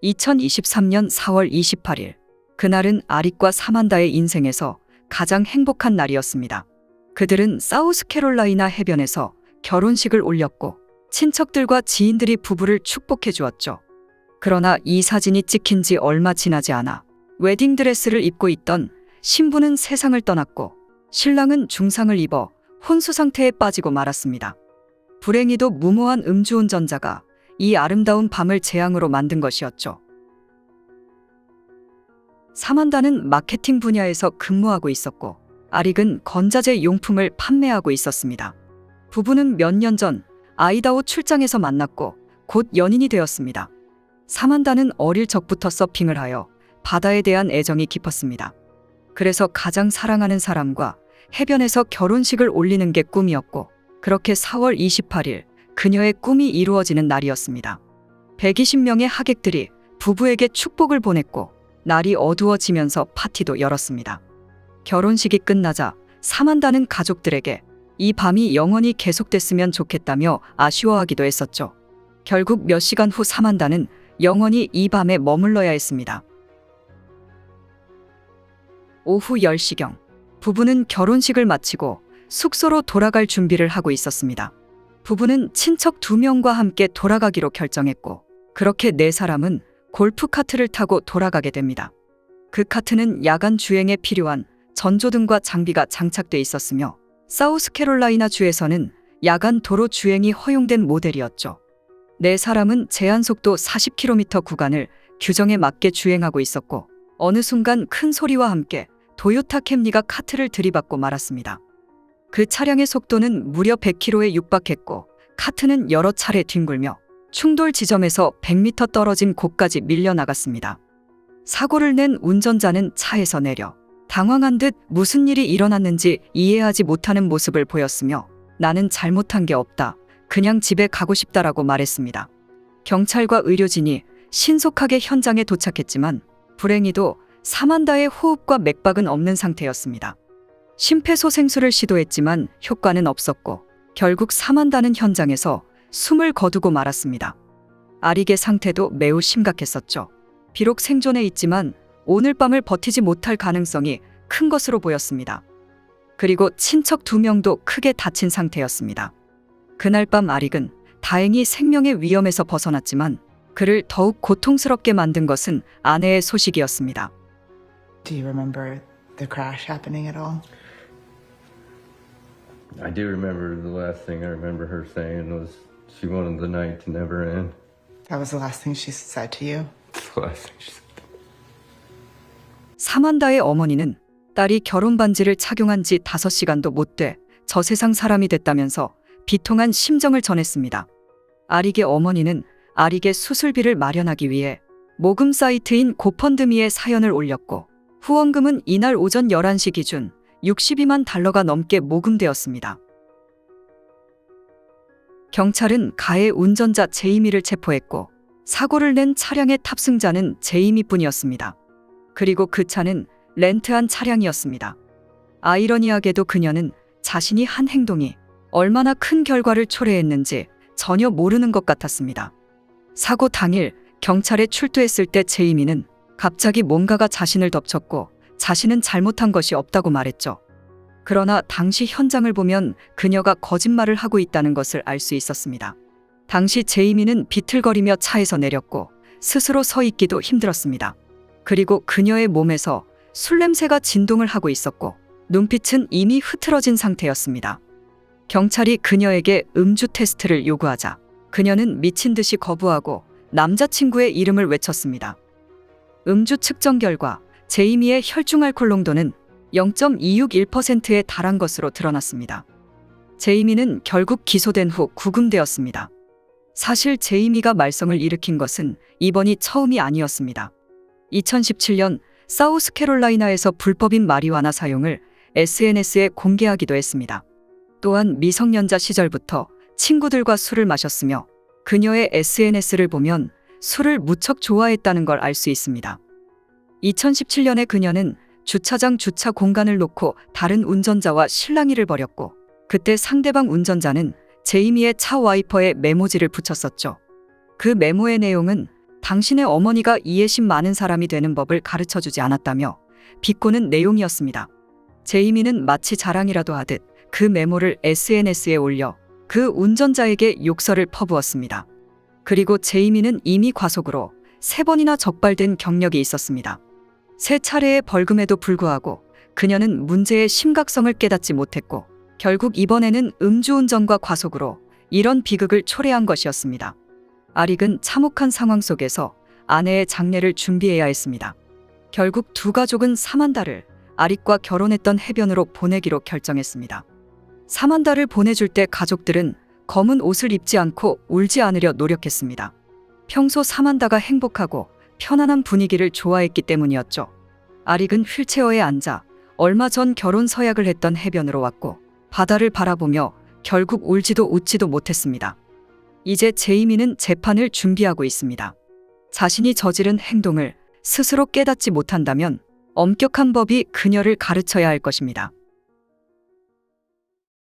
2023년 4월 28일. 그날은 아릭과 사만다의 인생에서 가장 행복한 날이었습니다. 그들은 사우스캐롤라이나 해변에서 결혼식을 올렸고 친척들과 지인들이 부부를 축복해 주었죠. 그러나 이 사진이 찍힌 지 얼마 지나지 않아 웨딩드레스를 입고 있던 신부는 세상을 떠났고 신랑은 중상을 입어 혼수 상태에 빠지고 말았습니다. 불행히도 무모한 음주운전자가 이 아름다운 밤을 재앙으로 만든 것이었죠. 사만다는 마케팅 분야에서 근무하고 있었고 아릭은 건자재 용품을 판매하고 있었습니다. 부부는 몇 년 전 아이다호 출장에서 만났고 곧 연인이 되었습니다. 사만다는 어릴 적부터 서핑을 하여 바다에 대한 애정이 깊었습니다. 그래서 가장 사랑하는 사람과 해변에서 결혼식을 올리는 게 꿈이었고 그렇게 4월 28일 그녀의 꿈이 이루어지는 날이었습니다. 120명의 하객들이 부부에게 축복을 보냈고 날이 어두워지면서 파티도 열었습니다. 결혼식이 끝나자 사만다는 가족들에게 이 밤이 영원히 계속됐으면 좋겠다며 아쉬워하기도 했었죠. 결국 몇 시간 후 사만다는 영원히 이 밤에 머물러야 했습니다. 오후 10시경 부부는 결혼식을 마치고 숙소로 돌아갈 준비를 하고 있었습니다. 부부는 친척 2명과 함께 돌아가기로 결정했고 그렇게 4사람은 골프카트를 타고 돌아가게 됩니다. 그 카트는 야간 주행에 필요한 전조등과 장비가 장착돼 있었으며 사우스캐롤라이나 주에서는 야간 도로 주행이 허용된 모델이었죠. 4사람은 제한속도 40km 구간을 규정에 맞게 주행하고 있었고 어느 순간 큰 소리와 함께 도요타 캠리가 카트를 들이받고 말았습니다. 그 차량의 속도는 무려 100km에 육박했고 카트는 여러 차례 뒹굴며 충돌 지점에서 100m 떨어진 곳까지 밀려나갔습니다. 사고를 낸 운전자는 차에서 내려 당황한 듯 무슨 일이 일어났는지 이해하지 못하는 모습을 보였으며 나는 잘못한 게 없다. 그냥 집에 가고 싶다라고 말했습니다. 경찰과 의료진이 신속하게 현장에 도착했지만 불행히도 사만다의 호흡과 맥박은 없는 상태였습니다. 심폐소생술을 시도했지만 효과는 없었고 결국 사만다는 현장에서 숨을 거두고 말았습니다. 아릭의 상태도 매우 심각했었죠. 비록 생존해 있지만 오늘 밤을 버티지 못할 가능성이 큰 것으로 보였습니다. 그리고 친척 2명도 크게 다친 상태였습니다. 그날 밤 아릭은 다행히 생명의 위험에서 벗어났지만 그를 더욱 고통스럽게 만든 것은 아내의 소식이었습니다. Do you remember the crash happening at all? I do remember the last thing I remember her saying was she wanted the night to never end. That was the last thing she said to you? That's the last thing she said. 사만다의 어머니는 딸이 결혼 반지를 착용한 지 5시간도 못 돼 저 세상 사람이 됐다면서 비통한 심정을 전했습니다. 아릭의 어머니는 아릭의 수술비를 마련하기 위해 모금 사이트인 고펀드미에 사연을 올렸고 후원금은 이날 오전 11시 기준 $62만 넘게 모금되었습니다. 경찰은 가해 운전자 제이미를 체포했고 사고를 낸 차량의 탑승자는 제이미뿐이었습니다. 그리고 그 차는 렌트한 차량이었습니다. 아이러니하게도 그녀는 자신이 한 행동이 얼마나 큰 결과를 초래했는지 전혀 모르는 것 같았습니다. 사고 당일 경찰에 출두했을 때 제이미는 갑자기 뭔가가 자신을 덮쳤고 자신은 잘못한 것이 없다고 말했죠. 그러나 당시 현장을 보면 그녀가 거짓말을 하고 있다는 것을 알 수 있었습니다. 당시 제이미는 비틀거리며 차에서 내렸고 스스로 서 있기도 힘들었습니다. 그리고 그녀의 몸에서 술 냄새가 진동을 하고 있었고 눈빛은 이미 흐트러진 상태였습니다. 경찰이 그녀에게 음주 테스트를 요구하자 그녀는 미친 듯이 거부하고 남자친구의 이름을 외쳤습니다. 음주 측정 결과 제이미의 혈중 알코올 농도는 0.261%에 달한 것으로 드러났습니다. 제이미는 결국 기소된 후 구금되었습니다. 사실 제이미가 말썽을 일으킨 것은 이번이 처음이 아니었습니다. 2017년 사우스캐롤라이나에서 불법인 마리화나 사용을 SNS에 공개하기도 했습니다. 또한 미성년자 시절부터 친구들과 술을 마셨으며 그녀의 SNS를 보면 술을 무척 좋아했다는 걸 알 수 있습니다. 2017년에 그녀는 주차장 주차 공간을 놓고 다른 운전자와 실랑이를 벌였고 그때 상대방 운전자는 제이미의 차 와이퍼에 메모지를 붙였었죠. 그 메모의 내용은 당신의 어머니가 이해심 많은 사람이 되는 법을 가르쳐주지 않았다며 비꼬는 내용이었습니다. 제이미는 마치 자랑이라도 하듯 그 메모를 SNS에 올려 그 운전자에게 욕설을 퍼부었습니다. 그리고 제이미는 이미 과속으로 3번이나 적발된 경력이 있었습니다. 3차례의 벌금에도 불구하고 그녀는 문제의 심각성을 깨닫지 못했고 결국 이번에는 음주운전과 과속으로 이런 비극을 초래한 것이었습니다. 아릭은 참혹한 상황 속에서 아내의 장례를 준비해야 했습니다. 결국 두 가족은 사만다를 아릭과 결혼했던 해변으로 보내기로 결정했습니다. 사만다를 보내줄 때 가족들은 검은 옷을 입지 않고 울지 않으려 노력했습니다. 평소 사만다가 행복하고 편안한 분위기를 좋아했기 때문이었죠. 아릭은 휠체어에 앉아 얼마 전 결혼 서약을 했던 해변으로 왔고 바다를 바라보며 결국 울지도 웃지도 못했습니다. 이제 제이미는 재판을 준비하고 있습니다. 자신이 저지른 행동을 스스로 깨닫지 못한다면 엄격한 법이 그녀를 가르쳐야 할 것입니다.